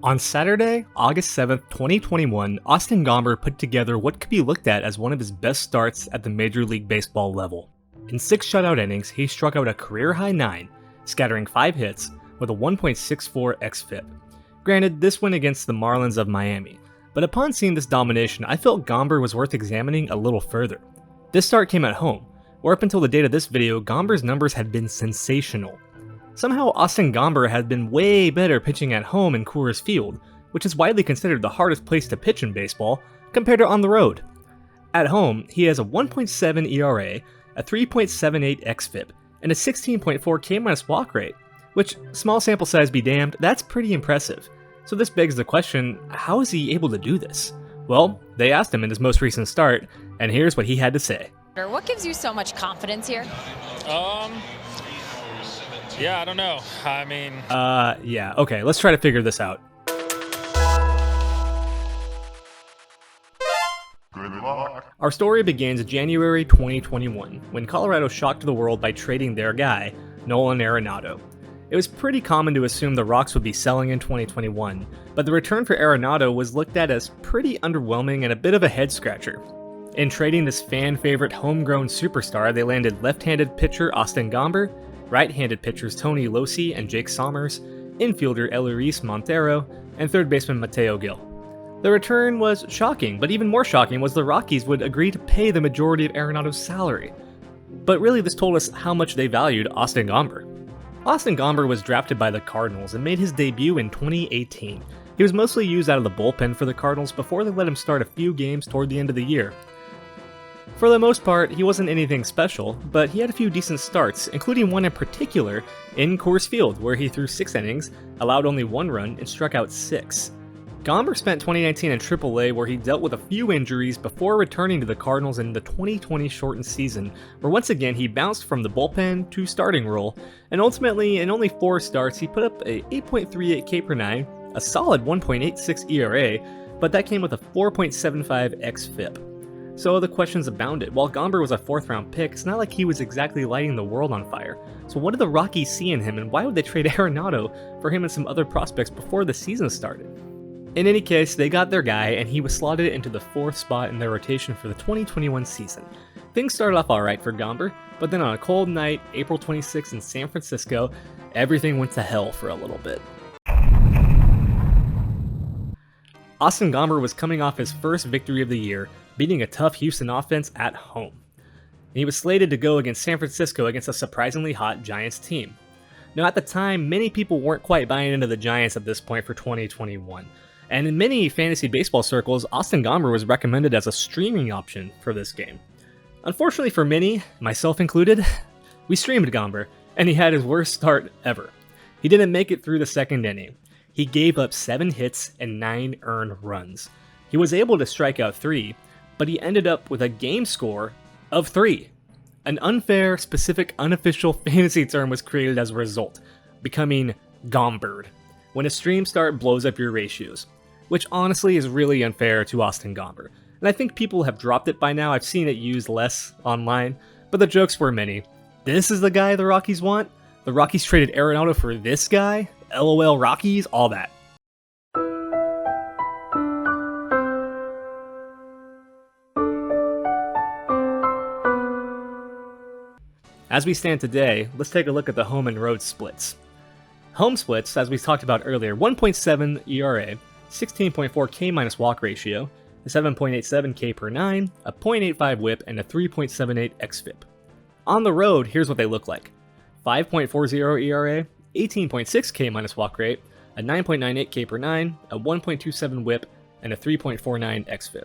On Saturday, August 7th, 2021, Austin Gomber put together what could be looked at as one of his best starts at the Major League Baseball level. In 6 shutout innings, he struck out a career-high 9, scattering 5 hits with a 1.64 xFIP. Granted, this went against the Marlins of Miami, but upon seeing this domination, I felt Gomber was worth examining a little further. This start came at home, where up until the date of this video, Gomber's numbers had been sensational. Somehow, Austin Gomber had been way better pitching at home in Coors Field, which is widely considered the hardest place to pitch in baseball, compared to on the road. At home, he has a 1.7 ERA, a 3.78 xFIP, and a 16.4 K- walk rate, which, small sample size be damned, that's pretty impressive. So this begs the question, how is he able to do this? Well, they asked him in his most recent start, and here's what he had to say. What gives you so much confidence here? Yeah, I don't know. Yeah, okay, let's try to figure this out. Good luck. Our story begins January 2021, when Colorado shocked the world by trading their guy, Nolan Arenado. It was pretty common to assume the Rocks would be selling in 2021, but the return for Arenado was looked at as pretty underwhelming and a bit of a head-scratcher. In trading this fan-favorite homegrown superstar, they landed left-handed pitcher Austin Gomber, right-handed pitchers Tony Losi and Jake Sommers, infielder Eloise Montero, and third baseman Mateo Gil. The return was shocking, but even more shocking was the Rockies would agree to pay the majority of Arenado's salary. But really this told us how much they valued Austin Gomber. Austin Gomber was drafted by the Cardinals and made his debut in 2018. He was mostly used out of the bullpen for the Cardinals before they let him start a few games toward the end of the year. For the most part, he wasn't anything special, but he had a few decent starts, including one in particular in Coors Field, where he threw 6 innings, allowed only 1 run, and struck out 6. Gomber spent 2019 in AAA, where he dealt with a few injuries before returning to the Cardinals in the 2020 shortened season, where once again he bounced from the bullpen to starting role, and ultimately in only 4 starts he put up a 8.38 K/9, a solid 1.86 ERA, but that came with a 4.75 xFIP. So the questions abounded. While Gomber was a 4th round pick, it's not like he was exactly lighting the world on fire. So what did the Rockies see in him, and why would they trade Arenado for him and some other prospects before the season started? In any case, they got their guy, and he was slotted into the 4th spot in their rotation for the 2021 season. Things started off alright for Gomber, but then on a cold night, April 26th in San Francisco, everything went to hell for a little bit. Austin Gomber was coming off his first victory of the year, beating a tough Houston offense at home. He was slated to go against San Francisco against a surprisingly hot Giants team. Now at the time, many people weren't quite buying into the Giants at this point for 2021, and in many fantasy baseball circles, Austin Gomber was recommended as a streaming option for this game. Unfortunately for many, myself included, we streamed Gomber, and he had his worst start ever. He didn't make it through the 2nd inning. He gave up 7 hits and 9 earned runs. He was able to strike out 3, but he ended up with a game score of 3. An unfair, specific, unofficial fantasy term was created as a result, becoming Gombered, when a stream start blows up your ratios, which honestly is really unfair to Austin Gomber. And I think people have dropped it by now. I've seen it used less online, but the jokes were many. This is the guy the Rockies want? The Rockies traded Arenado for this guy? LOL Rockies? All that. As we stand today, let's take a look at the home and road splits. Home splits, as we talked about earlier, 1.7 ERA, 16.4 K- walk ratio, a 7.87 K/9, a 0.85 whip, and a 3.78 xFIP. On the road, here's what they look like. 5.40 ERA, 18.6 K- walk rate, a 9.98 K/9, a 1.27 whip, and a 3.49 xFIP.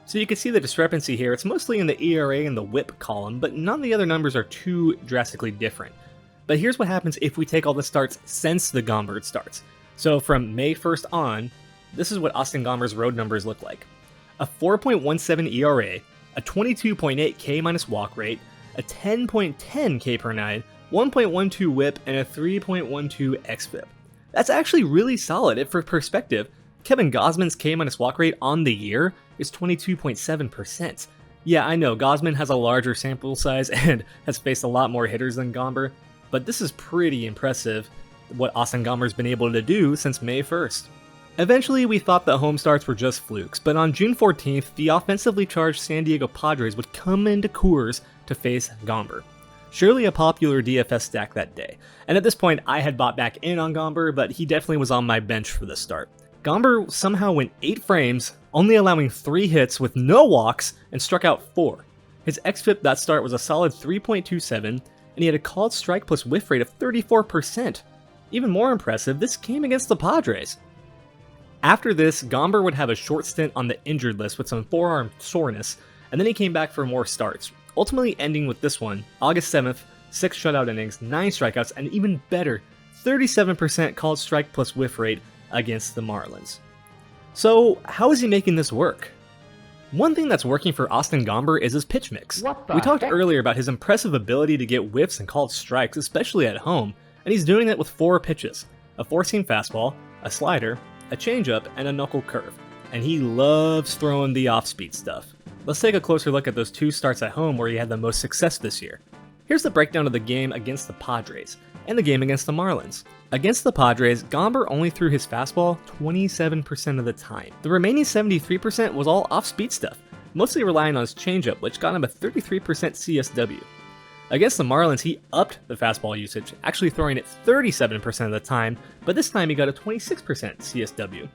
So you can see the discrepancy here. It's mostly in the ERA and the whip column, but none of the other numbers are too drastically different. But here's what happens if we take all the starts since the Gomber starts. So from May 1st on, this is what Austin Gomber's road numbers look like. A 4.17 ERA, a 22.8 K- walk rate, a 10.10 K/9, 1.12 whip, and a 3.12 xFIP. That's actually really solid. For perspective, Kevin Gausman's K- walk rate on the year is 22.7%. Yeah, I know, Gausman has a larger sample size and has faced a lot more hitters than Gomber, but this is pretty impressive what Austin Gomber's been able to do since May 1st. Eventually, we thought that home starts were just flukes, but on June 14th, the offensively charged San Diego Padres would come into Coors to face Gomber. Surely a popular DFS stack that day, and at this point I had bought back in on Gomber, but he definitely was on my bench for the start. Gomber somehow went 8 frames, only allowing 3 hits with no walks, and struck out 4. His xFIP that start was a solid 3.27, and he had a called strike plus whiff rate of 34%. Even more impressive, this came against the Padres. After this, Gomber would have a short stint on the injured list with some forearm soreness, and then he came back for more starts, ultimately ending with this one, August 7th, 6 shutout innings, 9 strikeouts, and even better, 37% called strike plus whiff rate against the Marlins. So, how is he making this work? One thing that's working for Austin Gomber is his pitch mix. We talked earlier about his impressive ability to get whiffs and called strikes, especially at home, and he's doing it with 4 pitches, a 4-seam fastball, a slider, a changeup, and a knuckle curve. And he loves throwing the off-speed stuff. Let's take a closer look at those 2 starts at home where he had the most success this year. Here's the breakdown of the game against the Padres, and the game against the Marlins. Against the Padres, Gomber only threw his fastball 27% of the time. The remaining 73% was all off-speed stuff, mostly relying on his changeup, which got him a 33% CSW. Against the Marlins, he upped the fastball usage, actually throwing it 37% of the time, but this time he got a 26% CSW.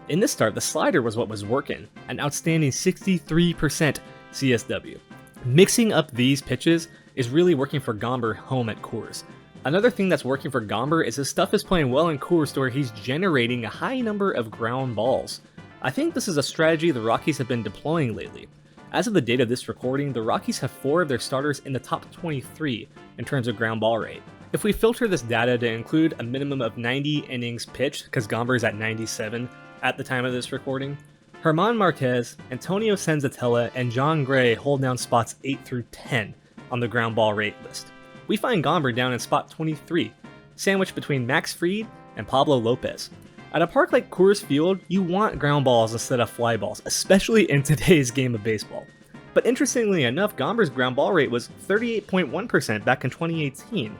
In this start, the slider was what was working, an outstanding 63% CSW. Mixing up these pitches is really working for Gomber home at Coors. Another thing that's working for Gomber is his stuff is playing well in Coors where he's generating a high number of ground balls. I think this is a strategy the Rockies have been deploying lately. As of the date of this recording, the Rockies have 4 of their starters in the top 23 in terms of ground ball rate. If we filter this data to include a minimum of 90 innings pitched, because Gomber is at 97 at the time of this recording, German Marquez, Antonio Senzatella, and John Gray hold down spots 8 through 10 on the ground ball rate list. We find Gomber down in spot 23, sandwiched between Max Fried and Pablo Lopez. At a park like Coors Field, you want ground balls instead of fly balls, especially in today's game of baseball. But interestingly enough, Gomber's ground ball rate was 38.1% back in 2018.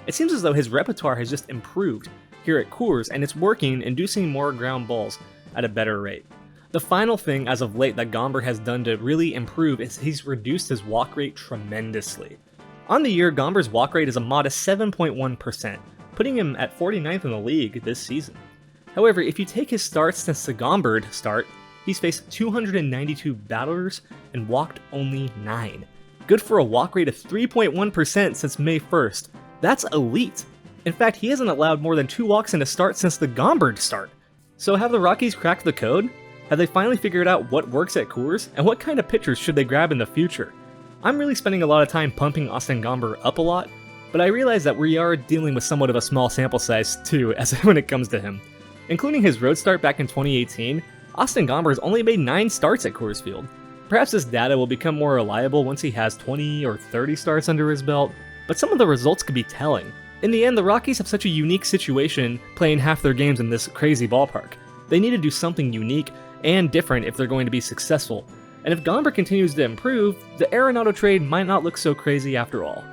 It seems as though his repertoire has just improved here at Coors, and it's working, inducing more ground balls at a better rate. The final thing as of late that Gomber has done to really improve is he's reduced his walk rate tremendously. On the year, Gomber's walk rate is a modest 7.1%, putting him at 49th in the league this season. However, if you take his starts since the Gomber start, he's faced 292 batters and walked only 9. Good for a walk rate of 3.1% since May 1st. That's elite. In fact, he hasn't allowed more than 2 walks in a start since the Gomber start. So have the Rockies cracked the code? Have they finally figured out what works at Coors, and what kind of pitchers should they grab in the future? I'm really spending a lot of time pumping Austin Gomber up a lot, but I realize that we are dealing with somewhat of a small sample size too when it comes to him. Including his road start back in 2018, Austin Gomber has only made 9 starts at Coors Field. Perhaps this data will become more reliable once he has 20 or 30 starts under his belt, but some of the results could be telling. In the end, the Rockies have such a unique situation playing half their games in this crazy ballpark. They need to do something unique and different if they're going to be successful. And if Gomber continues to improve, the Arenado trade might not look so crazy after all.